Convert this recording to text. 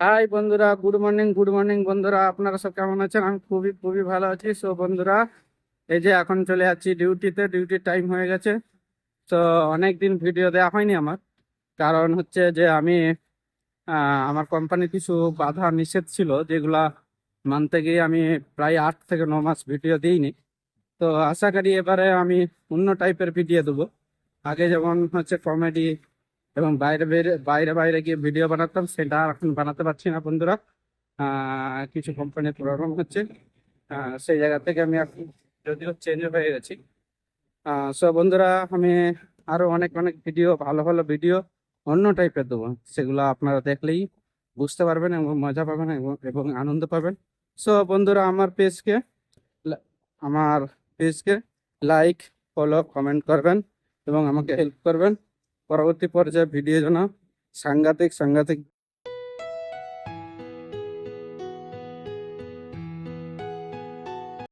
High বন্ধুরা, good morning বন্ধুরা, আপনারা সব কেমন আছেন? আমি খুবই খুবই ভালো আছি। সো বন্ধুরা, এই যে এখন চলে যাচ্ছি ডিউটিতে। ডিউটির টাইম হয়ে গেছে। তো অনেক দিন ভিডিও দেওয়া হয়নি আমার, কারণ হচ্ছে যে আমি আমার কোম্পানির কিছু বাধা নিষেধ ছিল, যেগুলা মানতে গিয়ে আমি প্রায় 8 থেকে 9 মাস ভিডিও দিইনি। তো আশা করি এবারে আমি অন্য টাইপের ভিডিও দেবো। আগে যেমন হচ্ছে কমেডি এবং বাইরে বাইরে বাইরে বাইরে গিয়ে ভিডিও বানাতাম, সেটা আর এখন বানাতে পারছি না বন্ধুরা। কিছু কোম্পানির প্রবলেম হচ্ছে। সেই জায়গা থেকে আমি এখন যদিও চেঞ্জ হয়ে গেছি। সো বন্ধুরা, আমি আরো অনেক অনেক ভিডিও, ভালো ভালো ভিডিও অন্য টাইপের দেবো। সেগুলো আপনারা দেখলেই বুঝতে পারবেন এবং মজা পাবেন এবং এবং আনন্দ পাবেন। সো বন্ধুরা, আমার পেজকে লাইক, ফলো, কমেন্ট করবেন এবং আমাকে হেল্প করবেন পরবর্তী পর্যায়ে ভিডিও যেন সাংঘাতিক সাংঘাতিক